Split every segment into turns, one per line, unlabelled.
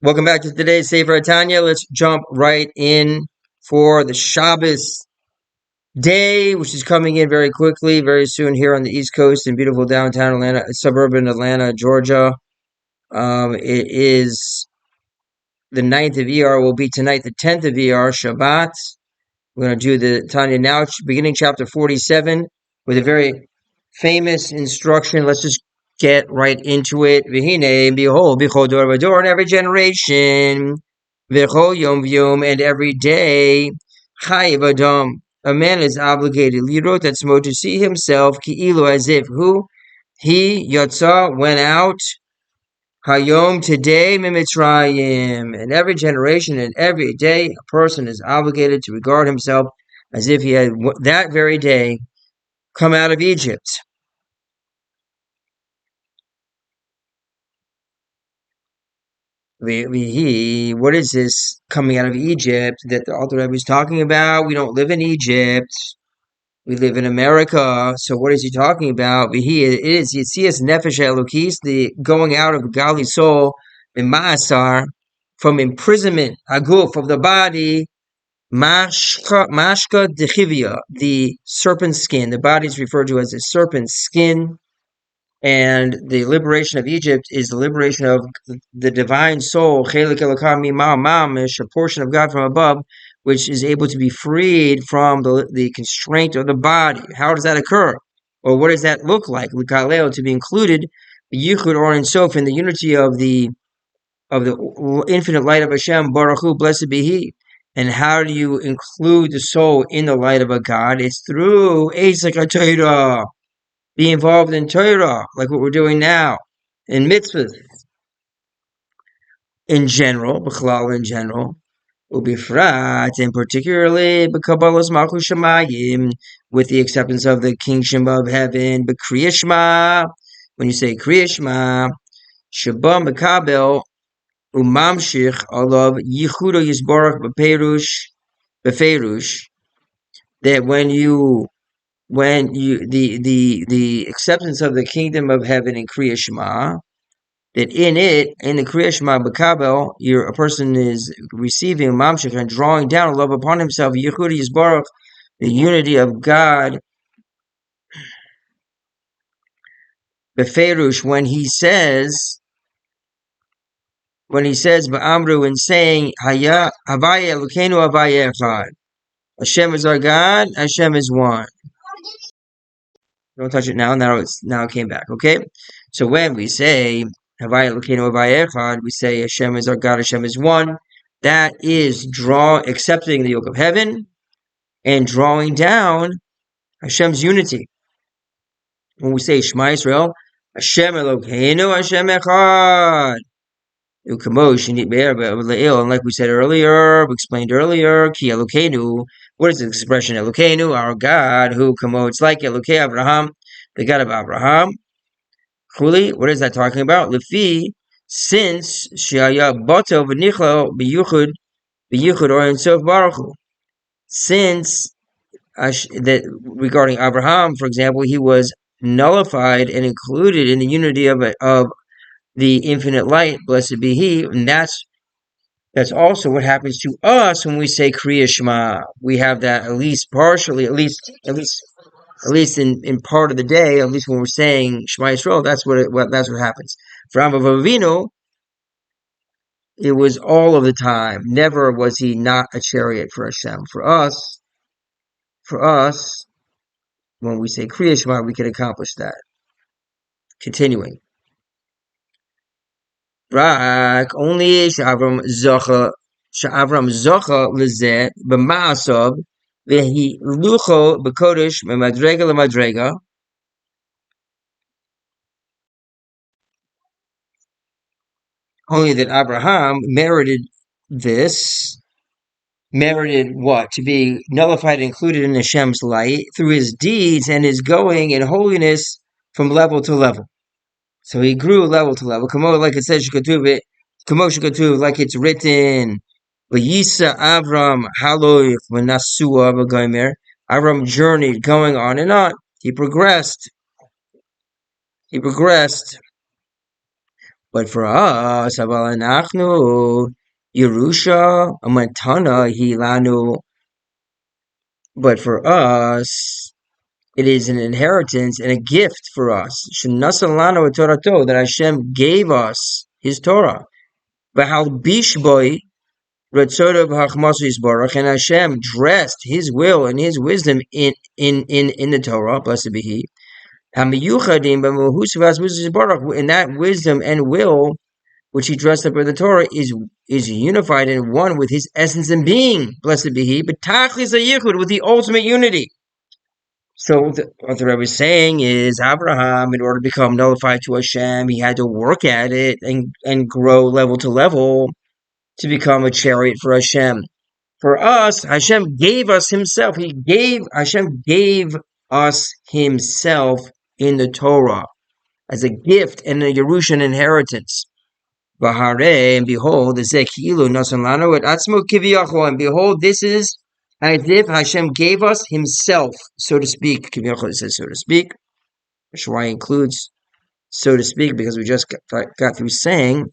Welcome back to today's Sefer Tanya. Let's jump right in for the Shabbos day, which is coming in very quickly, very soon here on the East Coast in beautiful downtown Atlanta, suburban Atlanta, Georgia. It is the 9th of ER, will be tonight the 10th of ER, Shabbat. We're going to do the Tanya now, beginning chapter 47, with a very famous instruction. Let's just get right into it. V'hine, behold, b'chol dor v'dor, in every generation, v'chol yom v'yom, and every day, chayiv adam, a man is obligated, lirot atzmo, to see himself, ki'ilu, as if, who? He, yatsa, went out, hayom, today, mimitzrayim. In every generation and every day, a person is obligated to regard himself as if he had that very day come out of Egypt. What is this coming out of Egypt that the Alter Rebbe is talking about? We don't live in Egypt. We live in America. So what is he talking about? It is Yitzias Nefesh Elokis, the going out of godly soul in Ma'asar, from imprisonment, Aguf, of the body, Mashka Dechivia, the serpent skin. The body is referred to as the serpent skin. And the liberation of Egypt is the liberation of the divine soul, Chelik Elokam Mimam Mamish, a portion of God from above, which is able to be freed from the constraint of the body. How does that occur? Or what does that look like? Likaleo, to be included, Yichud or in Sof, in the unity of the infinite light of Hashem, Baruch Hu, blessed be He. And how do you include the soul in the light of a God? It's through Esek HaTorah. Be involved in Torah, like what we're doing now, in mitzvot in general, b'chalal in general, ubifrat, and particularly b'kabbalas malchus shamayim, with the acceptance of the kingship of heaven, b'kriyashma, when you say kriyashma, shabam b'kabel, umamshich alav yichudo yisborach b'perush, that when the acceptance of the kingdom of heaven in Kriya Shema, that in the Kriya Shema B'Kabel, a person is receiving Mamshech and drawing down love upon himself, Yechudi Yisbarach, the unity of God, Beferush, when he says Ba'amru, in saying Havaya Elokeinu Havaya Echad, Hashem is our God, Hashem is one. Don't touch it now. Now it came back. Okay, so when we say Havaya Elokeinu Havaya Echad, we say Hashem is our God, Hashem is one. That is accepting the yoke of heaven and drawing down Hashem's unity. When we say Shema Yisrael, Hashem Elokeinu, Hashem Echad. And like we said earlier, we explained earlier, Ki Elokeinu. What is the expression Elokeinu? Our God, who it's like Elokei Abraham, the God of Abraham. Huli, what is that talking about? Lefi, since Shaya Bato V'Nichlo B'Yichud or in Sof Baruch Hu. Since that regarding Abraham, for example, he was nullified and included in the unity of the infinite light, blessed be He, and that's also what happens to us when we say Kriya Shema. We have that at least partially, at least in part of the day, at least when we're saying Shema Yisrael, that's what happens. For Avinu, it was all of the time. Never was he not a chariot for Hashem. For us, when we say Kriya Shema, we can accomplish that. Continuing. Rak, only Avram Zocha Lezeh b'ma'asav v'hi lucho b'kodesh memadrega lemadrega. Only that Abraham merited what? To be nullified and included in Hashem's light through his deeds and his going in holiness from level to level. So he grew level to level. Like it says, like it's written, V'yisa Avram haloich v'nasua v'gomer. Avram journeyed, going on and on. He progressed. But for us, אבל אנחנו Yerusha Matana Hilanu. But for us, it is an inheritance and a gift for us. Shenasalanu Torato, that Hashem gave us His Torah. B'halbishboi Ratzodav Hachmasu Yisbarach, and Hashem dressed His will and His wisdom in the Torah. Blessed be He. Hamiyuchadim b'Mehus Yisbarach, and that wisdom and will which He dressed up in the Torah is unified and one with His essence and being. Blessed be He. But Tachlis HaYichud, with the ultimate unity. So what the Rebbe is saying is, Abraham, in order to become nullified to Hashem, he had to work at it and grow level to level to become a chariot for Hashem. For us, Hashem gave us Himself. Hashem gave us Himself in the Torah as a gift and a Yerushan inheritance. V'harei, and behold, the Zekilu nasan lanu et atzmo kiviyachol, and behold, this is as if Hashem gave us Himself, so to speak. Kiviyachol, it says so to speak. Shwai includes so to speak because we just got through saying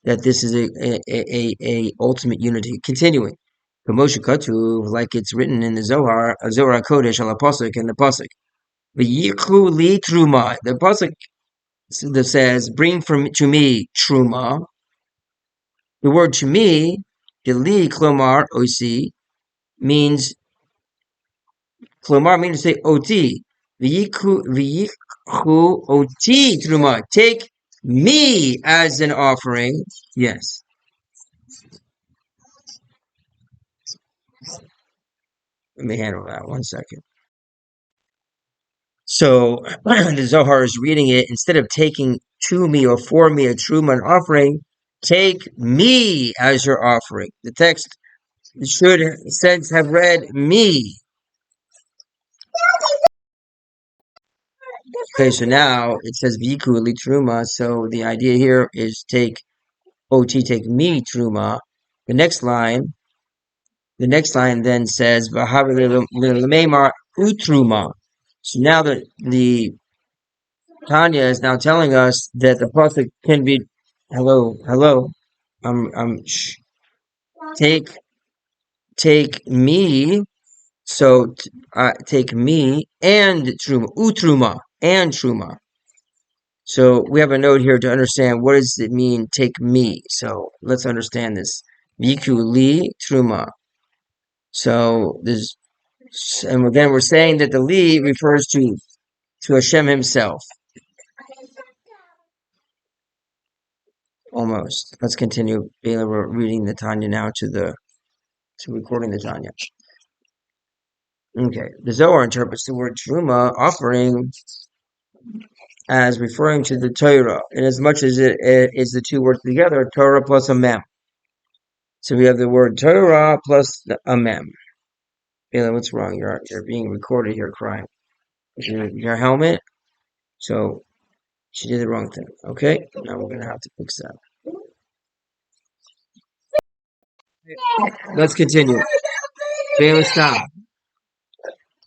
that this is a ultimate unity. Continuing, Moshe Katu, like it's written in the Zohar, Zohar Kodesh al Pasuk, and the Pasuk, V'yichu li truma. The Pasuk that says, "Bring to me truma." The word to me, li klomar osi, means klomar means to say oti. V'yichu oti truma. Take me as an offering. Yes. Let me handle that 1 second. So the Zohar is reading it, instead of taking to me or for me a truma, an offering, take me as your offering. The text should since have read me. Okay, so now it says Viku li truma. So the idea here is take me truma. The next line then says V'hav utruma. So now the Tanya is now telling us that the pasuk can be hello. Take me. So take me and truma, utruma and truma. So we have a note here to understand what does it mean. Take me. So let's understand this. Viku li truma. So this, and again we're saying that the li refers to Hashem Himself. Almost. Let's continue. We're reading the Tanya now to recording the Tanya. Okay. The Zohar interprets the word truma, offering, as referring to the Torah, and as much as it is the two words together, Torah plus a mem. So we have the word Torah plus a mem. Bailey, what's wrong? You're being recorded here crying. Your helmet? So she did the wrong thing. Okay? Now we're gonna have to fix that. Let's continue. Bailey, stop.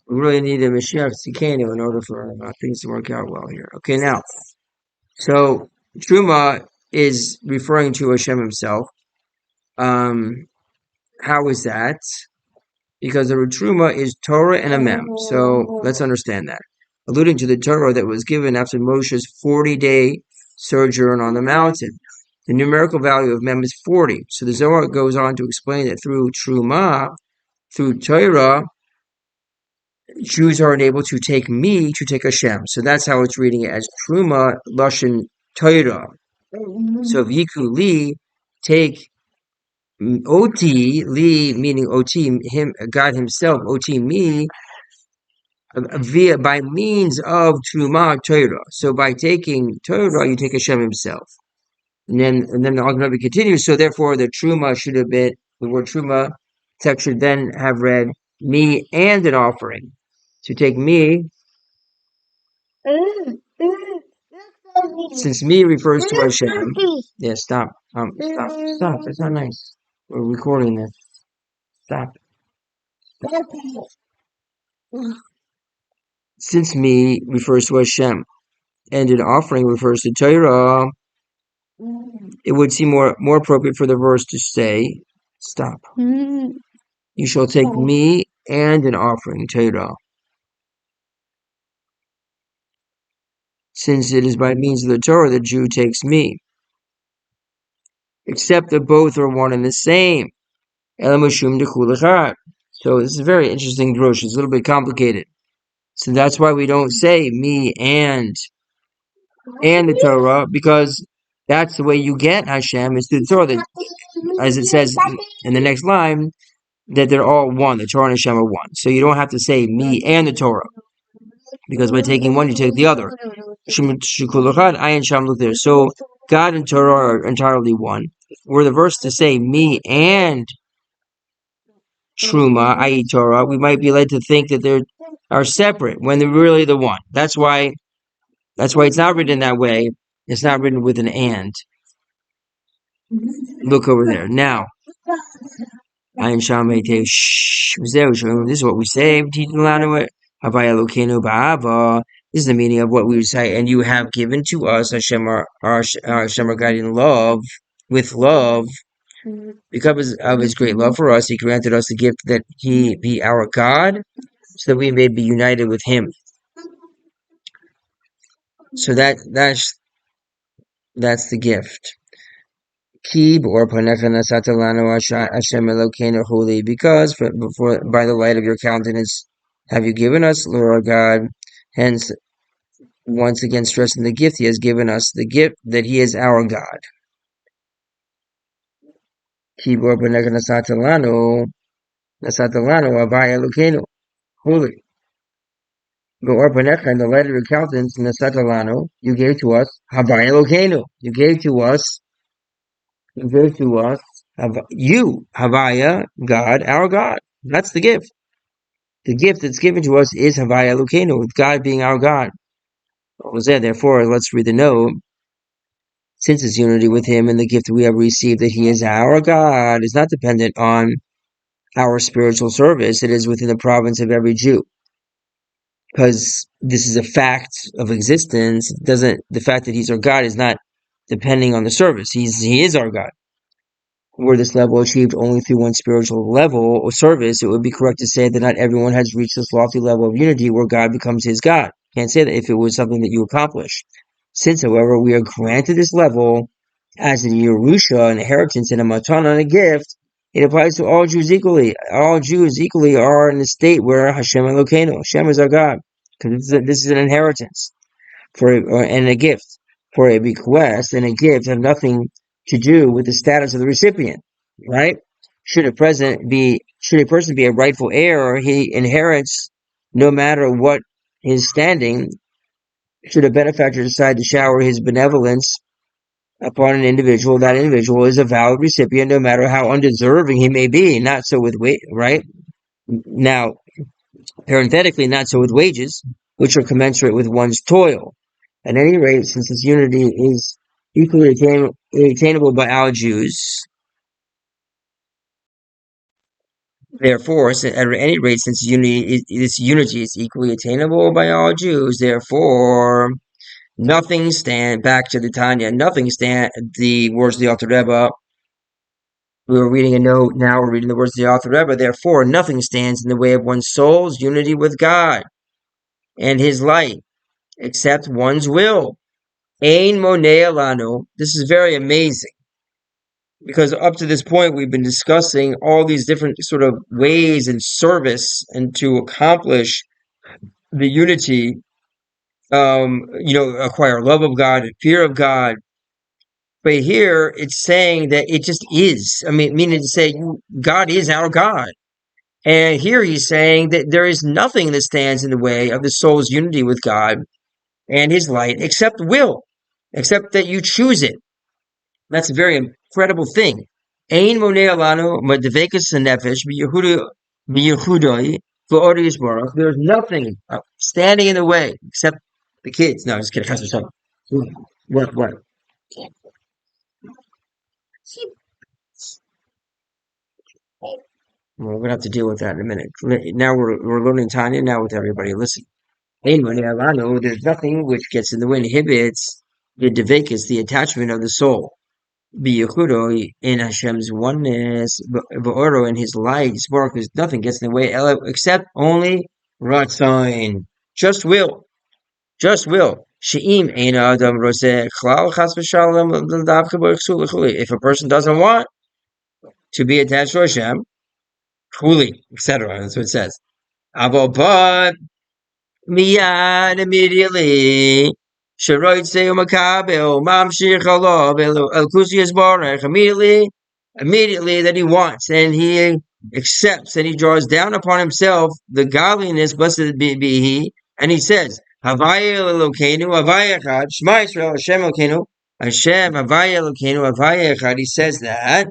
We really need a Mashiach Tzidkenu in order for things to work out well here. Okay, now. So Truma is referring to Hashem Himself. How is that? Because the word Truma is Torah and a mem. So let's understand that. Alluding to the Torah that was given after Moshe's 40-day sojourn on the mountain. The numerical value of mem is 40. So the Zohar goes on to explain that through Truma, through Torah, Jews are unable to take me to take Hashem. So that's how it's reading it as Truma Lashon Torah. So V'yiku li, take Oti, li meaning Oti, him, God Himself, Oti me, by means of Truma Torah. So by taking Torah, you take Hashem Himself. And then the Alter Rebbe continues. So therefore, the Truma should have been, the word Truma text should then have read me and an offering. To take me, since me refers to Hashem. Yeah, stop. Stop. It's not nice. We're recording this. Stop. Since me refers to Hashem, and an offering refers to Torah, it would seem more appropriate for the verse to say, stop. You shall take me and an offering, Torah. Since it is by means of the Torah the Jew takes me. Except that both are one and the same. Elamashum dechul echad. So this is a very interesting drush. It's a little bit complicated. So that's why we don't say me and the Torah, because that's the way you get Hashem is through the Torah. That, as it says in the next line, that they're all one. The Torah and Hashem are one. So you don't have to say me and the Torah, because by taking one, you take the other. So God and Torah are entirely one. Were the verse to say me and Truma, i.e. Torah, we might be led to think that they are separate when they're really the one. That's why it's not written that way. It's not written with an and. Look over there. Now, this is what we say. This is the meaning of what we recite. And you have given to us Hashem, our Hashem, our God, in love, with love. Because of his great love for us, he granted us the gift that he be our God, so that we may be united with him. So that's the gift. Because by the light of your countenance have you given us, Lord God. Hence, once again stressing the gift, he has given us the gift that he is our God. Holy. And the light of your countenance, you gave to us, you gave to us, you, Havaya, God, our God. That's the gift. The gift that's given to us is Havaya Elokeinu, with God being our God. Therefore, let's read the note. Since it's unity with him and the gift we have received that he is our God is not dependent on our spiritual service, it is within the province of every Jew. Because this is a fact of existence, the fact that he's our God is not depending on the service. He is our God. Were this level achieved only through one spiritual level or service, it would be correct to say that not everyone has reached this lofty level of unity where God becomes his God. Can't say that if it was something that you accomplish. Since, however, we are granted this level as a Yerusha, an inheritance, and a matana, and a gift, it applies to all Jews equally. All Jews equally are in a state where Hashem Elokeinu, Hashem is our God. Because this is an inheritance and a gift. For a bequest and a gift have nothing to do with the status of the recipient, right? Should a person be a rightful heir, he inherits no matter what his standing. Should a benefactor decide to shower his benevolence upon an individual, that individual is a valid recipient no matter how undeserving he may be. Not so with right? Now, parenthetically, not so with wages, which are commensurate with one's toil. At any rate, since this unity is equally attainable by all Jews, therefore, at any rate, since this unity is equally attainable by all Jews, therefore, nothing stand back to the Tanya. Nothing stand the words of the Alter Rebbe. We were reading a note. Now we're reading the words of the Alter Rebbe. Therefore, nothing stands in the way of one's soul's unity with God and His light, except one's will. Ein monea lanu. This is very amazing, because up to this point we've been discussing all these different sort of ways and service and to accomplish the unity, acquire love of God and fear of God. But here it's saying that it just is. Meaning to say God is our God. And here he's saying that there is nothing that stands in the way of the soul's unity with God and his light except will, except that you choose it. That's a very incredible thing. Ein monei alanu madvekas nefesh b'yehudoi v'ori yisborach. There's nothing standing in the way except the kids. No, just kidding. What? Well, we're gonna have to deal with that in a minute. Now we're learning Tanya now with everybody. Listen, Ein monei alanu. There's nothing which gets in the way, inhibits the devekis, the attachment of the soul, B'yichudo, in Hashem's oneness, V'oro, in His light, spark, because nothing gets in the way, except only Ratzain, just will. She'im ein adam roseh klal chas v'shalom l'davka b'chsul l'chuli. If a person doesn't want to be attached to Hashem, chuli, etc. That's what it says. But miyad, immediately, sheroitze u'makabel mamshich alav el kusi yisbarach. Immediately that he wants and he accepts and he draws down upon himself the godliness, blessed be He, and he says, Havaya Elokeinu, Havaya Echad, Shema Yisrael, Hashem Elokeinu, Hashem, Havaya Elokeinu, Havaya Echad. He says that.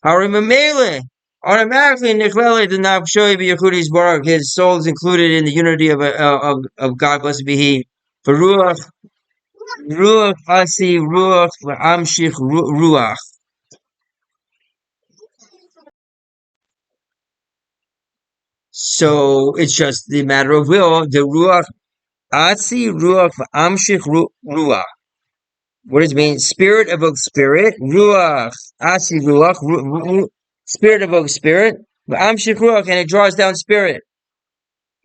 Harimamele, automatically, Nechlele, the Nafshoi B'Yechudis Barak, his soul is included in the unity of God, blessed be He. For Ruach Asi, Ruach, Amshich, Ruach. So it's just the matter of will. The Ruach Atzi Ruach Amshich Ruach. What does it mean? Spirit evokes spirit. Ruach Atzi Ruach. Spirit evokes spirit. Amshich Ruach, and it draws down spirit.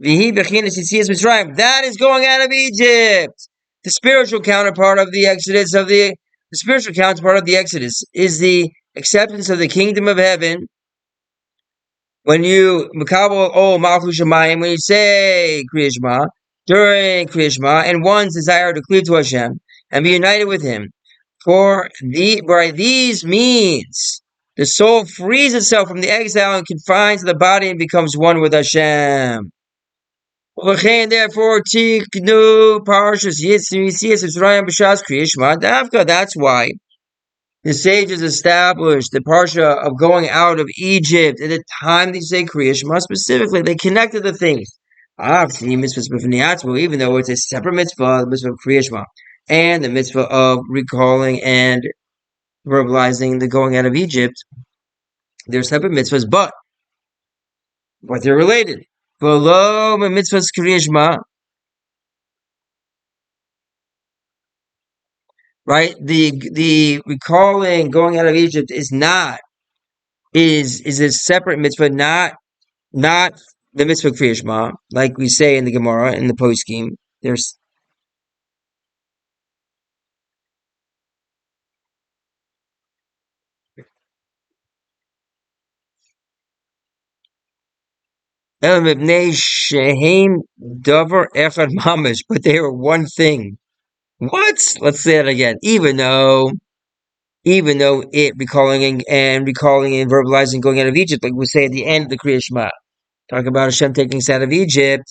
Vihi Bechinas Yitzias Mitzrayim. That is going out of Egypt. The spiritual counterpart of the Exodus the spiritual counterpart of the Exodus is the acceptance of the kingdom of heaven. When you Malchus Shemayim, when you say Kriya Shema, during Kriya Shema, and one's desire to cleave to Hashem and be united with Him, by these means, the soul frees itself from the exile and confines the body and becomes one with Hashem. Therefore, Tiknu Parshas Yitzias Mitzrayim B'Shas Kriya Shema Davka. That's why the sages established the parsha of going out of Egypt at the time they say Kriya Shema. Specifically, they connected the things. Even though it's a separate mitzvah, the mitzvah of Kriya Shema, and the mitzvah of recalling and verbalizing the going out of Egypt, they're separate mitzvahs, but they're related. Below the mitzvahs Kriya Shema, right? The recalling going out of Egypt is a separate mitzvah, not the mitzvah Kriya Shema, like we say in the Gemara in the poskim. There's but they are one thing. What? Let's say it again. Even though it recalling and verbalizing going out of Egypt, like we say at the end of the Kriya Shema, talk about Hashem taking us out of Egypt,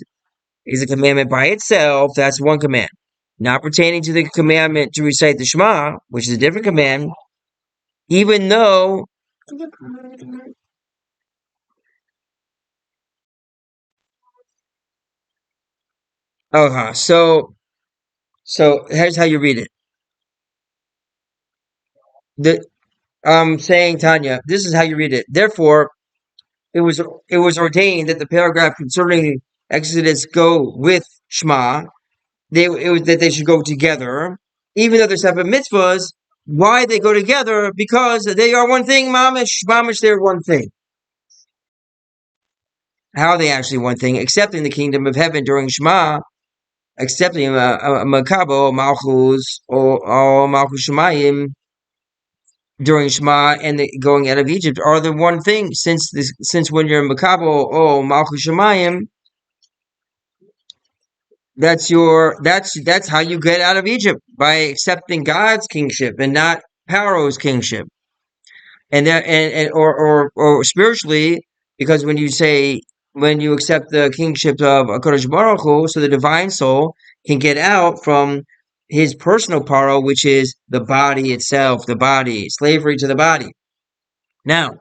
is a commandment by itself. That's one command. Not pertaining to the commandment to recite the Shema, which is a different command, even though so here's how you read it. Saying Tanya, this is how you read it. Therefore, it was ordained that the paragraph concerning Exodus go with Shema. That they should go together, even though they're separate mitzvahs. Why they go together? Because they are one thing, mamish. They're one thing. How are they actually one thing? Accepting the kingdom of heaven during Shema, accepting Makabo, Malchus, or Malchus Shemayim during Shema, and the going out of Egypt are the one thing. Since when you're Makabo or Malchus Shemayim, that's how you get out of Egypt, by accepting God's kingship and not Pharaoh's kingship. And or spiritually, because when you accept the kingship of HaKadosh Baruch Hu, so the divine soul can get out from his personal paro, which is the body itself, slavery to the body. Now,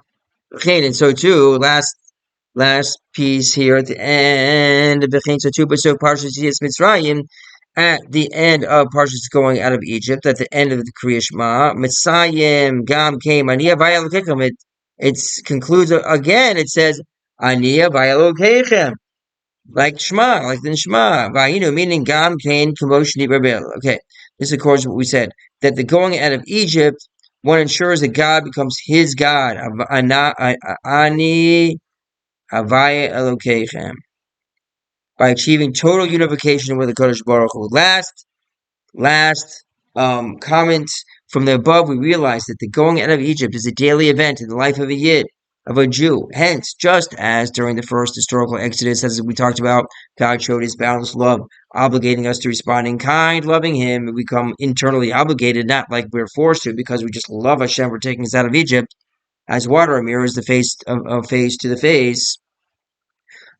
and so too, last piece here at the end of the so too, but so Parshas Mitzrayim, at the end of Parshas going out of Egypt, at the end of the Kriya Shema, Mitzrayim Gam came Aniya Vayalokechem. It concludes again. It says Aniya Vayalokechem, like Shema, like the Shema. Vayinu meaning Gam came Kamosh Nibabel. Okay, This of course what we said, that the going out of Egypt, one ensures that God becomes his God. Ani Havaya Elokechem. By achieving total unification with the Kodesh Baruch Hu. Last comment from the above, we realize that the going out of Egypt is a daily event in the life of a Yid, of a Jew. Hence, just as during the first historical Exodus, as we talked about, God showed his boundless love, obligating us to respond in kind, loving him, and become internally obligated, not like we're forced to, because we just love Hashem for taking us out of Egypt, as water mirrors the face of face to the face.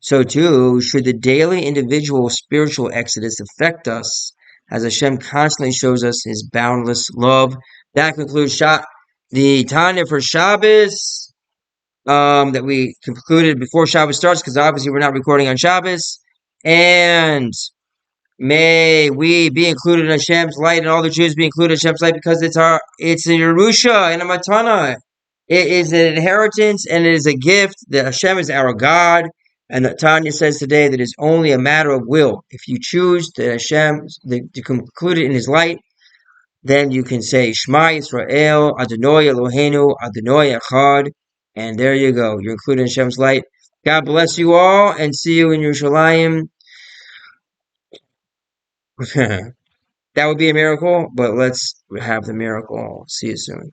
So too, should the daily individual spiritual exodus affect us, as Hashem constantly shows us his boundless love. That concludes the Tanya for Shabbos, that we concluded before Shabbos starts, because obviously we're not recording on Shabbos. And may we be included in Hashem's light, and all the Jews be included in Hashem's light, because it's a Yerusha and a Matana. It is an inheritance and it is a gift. That Hashem is our God. And Tanya says today that it's only a matter of will. If you choose that Hashem to conclude it in his light, then you can say Shema Yisrael, Adonai Eloheinu, Adonai Echad, and there you go. You're included in Hashem's light. God bless you all, and see you in Yerushalayim. That would be a miracle, but let's have the miracle. See you soon.